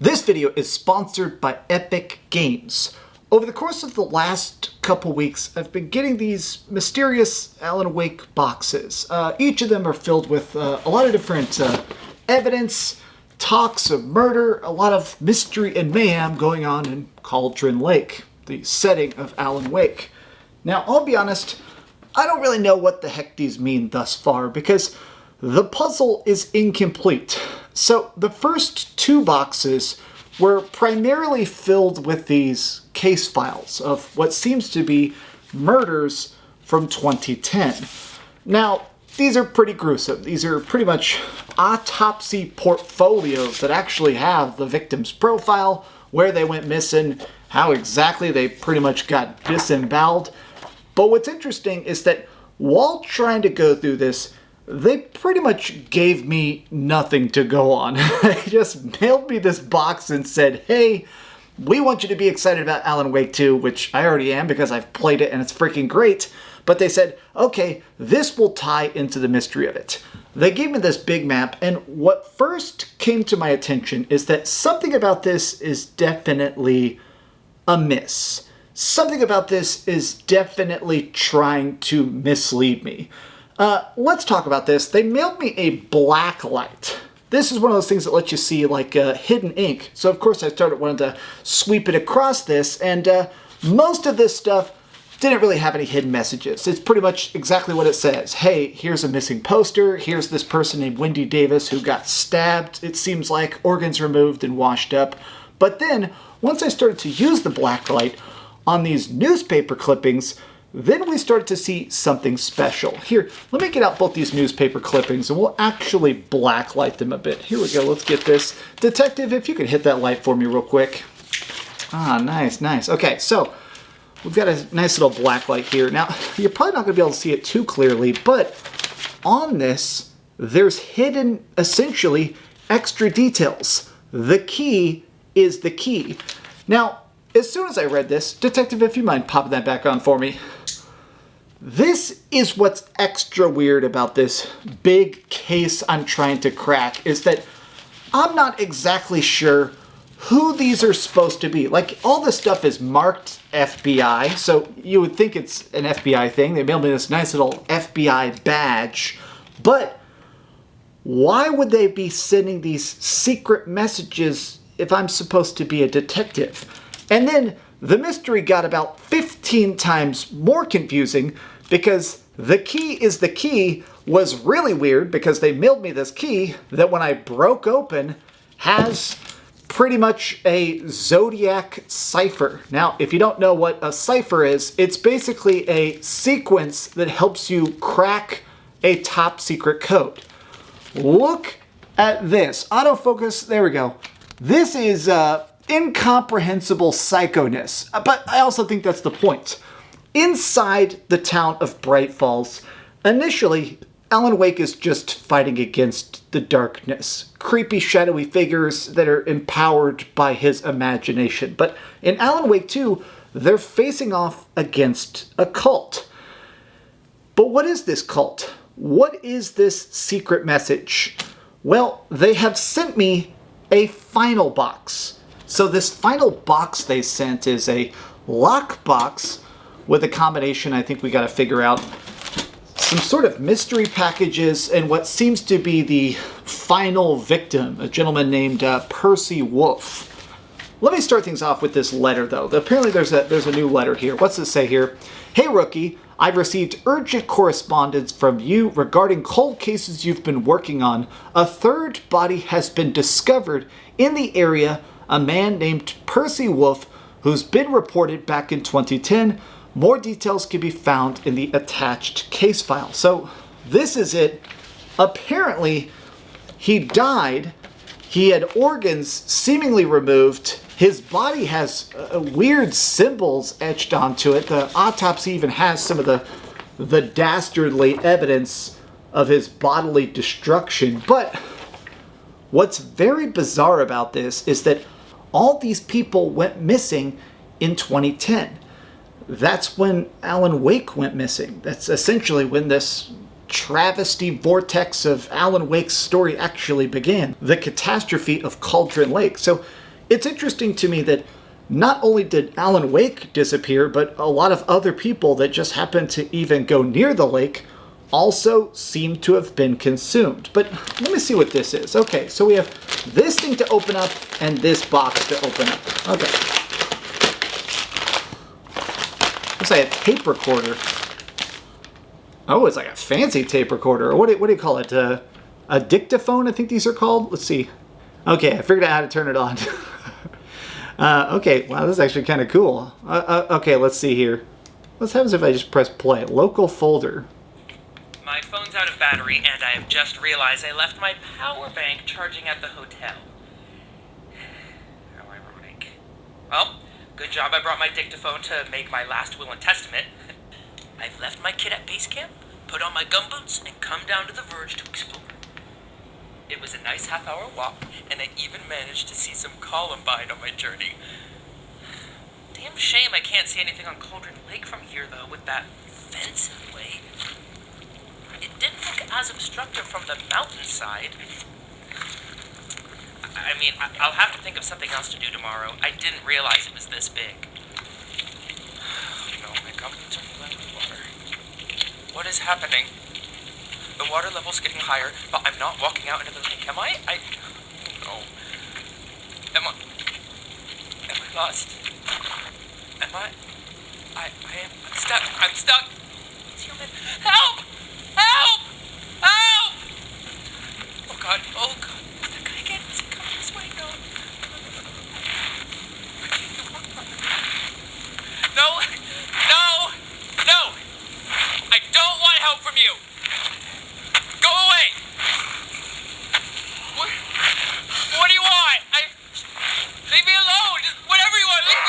This video is sponsored by Epic Games. Over the course of the last couple weeks, I've been getting these mysterious Alan Wake boxes. Each of them are filled with a lot of different evidence, talks of murder, a lot of mystery and mayhem going on in Cauldron Lake, the setting of Alan Wake. Now, I'll be honest, I don't really know what the heck these mean thus far because the puzzle is incomplete. So the first two boxes were primarily filled with these case files of what seems to be murders from 2010. Now, these are pretty gruesome. These are pretty much autopsy portfolios that actually have the victim's profile, where they went missing, how exactly they pretty much got disemboweled. But what's interesting is that while trying to go through this, they pretty much gave me nothing to go on. They just mailed me this box and said, hey, we want you to be excited about Alan Wake 2, which I already am because I've played it and it's freaking great. But they said, okay, this will tie into the mystery of it. They gave me this big map, and what first came to my attention is that something about this is definitely amiss. Something about this is definitely trying to mislead me. Let's talk about this. They mailed me a black light. This is one of those things that lets you see like hidden ink. So of course I started wanting to sweep it across this, and most of this stuff didn't really have any hidden messages. It's pretty much exactly what it says. Hey, here's a missing poster. Here's this person named Wendy Davis who got stabbed. It seems like organs removed and washed up. But then once I started to use the black light on these newspaper clippings, then we started to see something special. Here, let me get out both these newspaper clippings and we'll actually blacklight them a bit. Here we go, let's get this. Detective, if you could hit that light for me real quick. Ah, nice, nice. Okay, so we've got a nice little black light here. Now, you're probably not gonna be able to see it too clearly, but on this, there's hidden, essentially, extra details. The key is the key. Now, as soon as I read this, Detective, if you mind popping that back on for me. This is what's extra weird about this big case I'm trying to crack, is that I'm not exactly sure who these are supposed to be. Like, all this stuff is marked FBI, so you would think it's an FBI thing. They mailed me this nice little FBI badge, but why would they be sending these secret messages if I'm supposed to be a detective? And then the mystery got about 15 times more confusing because the key is the key was really weird because they mailed me this key that when I broke open has pretty much a zodiac cipher. Now, if you don't know what a cipher is, it's basically a sequence that helps you crack a top secret code. Look at this. Autofocus, there we go. This is incomprehensible psychoness, but I also think that's the point. Inside the town of Bright Falls, initially, Alan Wake is just fighting against the darkness. Creepy, shadowy figures that are empowered by his imagination. But in Alan Wake 2, they're facing off against a cult. But what is this cult? What is this secret message? Well, they have sent me a final box. So this final box they sent is a lockbox with a combination, I think we got to figure out, some sort of mystery packages and what seems to be the final victim, a gentleman named Percy Wolf. Let me start things off with this letter, though. Apparently there's a new letter here. What's it say here? Hey, rookie. I've received urgent correspondence from you regarding cold cases you've been working on. A third body has been discovered in the area, a man named Percy Wolf, who's been reported back in 2010. More details can be found in the attached case file. So this is it. Apparently, he died. He had organs seemingly removed. His body has weird symbols etched onto it. The autopsy even has some of the dastardly evidence of his bodily destruction. But what's very bizarre about this is that all these people went missing in 2010. That's when Alan Wake went missing. That's essentially when this travesty vortex of Alan Wake's story actually began. The catastrophe of Cauldron Lake. So It's interesting to me that not only did Alan Wake disappear, but a lot of other people that just happened to even go near the lake also seem to have been consumed. But let me see what this is. Okay, so we have this thing to open up and this box to open up. Okay. Looks like a tape recorder. Oh, it's like a fancy tape recorder. Or what do you call it? A dictaphone, I think these are called. Let's see. Okay, I figured out how to turn it on. Okay, wow, this is actually kind of cool. Okay, let's see here. What happens if I just press play? Local folder. My phone's out of battery, and I have just realized I left my power bank charging at the hotel. How ironic. Well, good job I brought my dictaphone to make my last will and testament. I've left my kit at base camp, put on my gumboots, and come down to the verge to explore. It was a nice half-hour walk, and I even managed to see some columbine on my journey. Damn shame I can't see anything on Cauldron Lake from here, though, with that fence in the way. It didn't look as obstructive from the mountainside. I mean, I'll have to think of something else to do tomorrow. I didn't realize it was this big. No, my gumboots are filled with water. What is happening? The water level's getting higher, but I'm not walking out into the lake, am I? No. Am I lost? Am I? I'm stuck. I'm stuck. It's human. Help! Help! Help! Oh God. Oh God. Is that guy again? Is he coming this way? No. No. No. No. I don't want help from you. Go away! What do you want? Leave me alone! Just whatever you want, leave me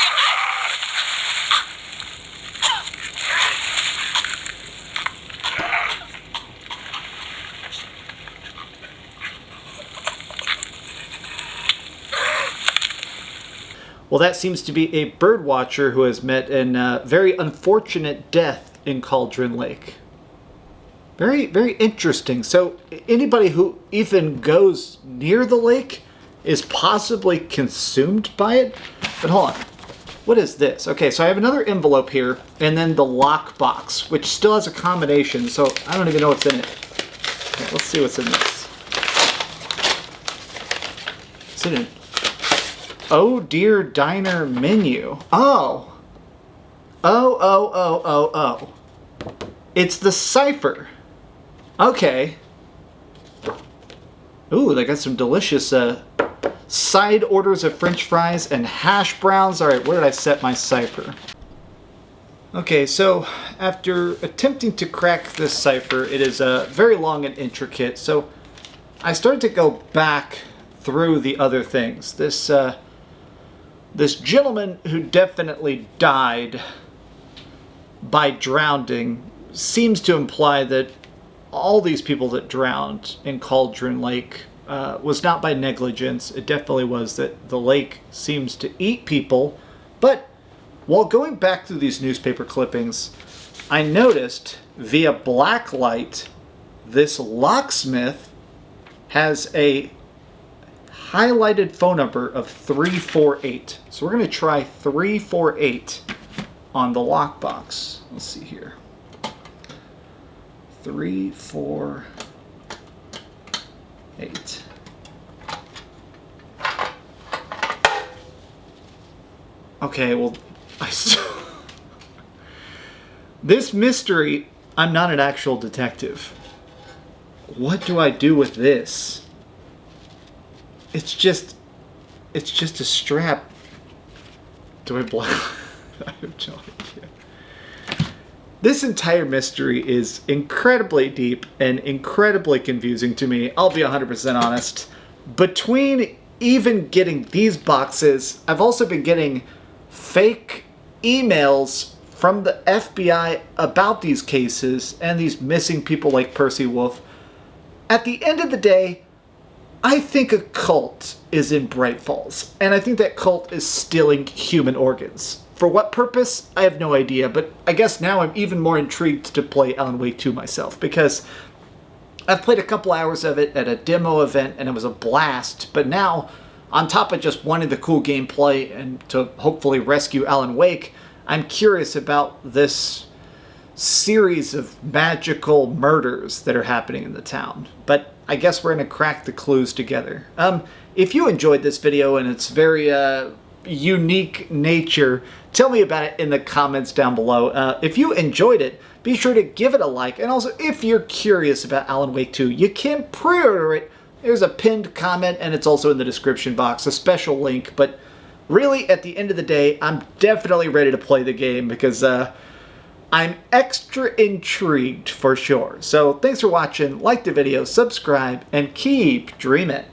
Well, that seems to be a bird watcher who has met a very unfortunate death in Cauldron Lake. Very, very interesting. So anybody who even goes near the lake is possibly consumed by it. But hold on. What is this? Okay, so I have another envelope here, and then the lock box, which still has a combination, so I don't even know what's in it. Okay, let's see what's in this. What's in it? Oh Dear Diner menu. Oh. Oh. It's the cipher. Okay. Ooh, they got some delicious side orders of French fries and hash browns. All right, where did I set my cipher? Okay, so after attempting to crack this cipher, it is very long and intricate. So I started to go back through the other things. This gentleman who definitely died by drowning seems to imply that all these people that drowned in Cauldron Lake was not by negligence. It definitely was that the lake seems to eat people. But while going back through these newspaper clippings, I noticed via blacklight this locksmith has a highlighted phone number of 348. So we're going to try 348 on the lockbox. Let's see here. 348. Okay, well, this mystery, I'm not an actual detective. What do I do with this? It's just a strap. Do I block? I have no idea. This entire mystery is incredibly deep and incredibly confusing to me. I'll be 100% honest. Between even getting these boxes, I've also been getting fake emails from the FBI about these cases and these missing people like Percy Wolf. At the end of the day, I think a cult is in Bright Falls, and I think that cult is stealing human organs. For what purpose? I have no idea, but I guess now I'm even more intrigued to play Alan Wake 2 myself, because I've played a couple hours of it at a demo event, and it was a blast, but now on top of just wanting the cool gameplay and to hopefully rescue Alan Wake, I'm curious about this series of magical murders that are happening in the town. But I guess we're going to crack the clues together. If you enjoyed this video and its very unique nature, tell me about it in the comments down below. If you enjoyed it, be sure to give it a like. And also, if you're curious about Alan Wake 2, you can pre-order it. There's a pinned comment, and it's also in the description box, a special link. But really, at the end of the day, I'm definitely ready to play the game because I'm extra intrigued for sure. So thanks for watching, like the video, subscribe, and keep dreaming.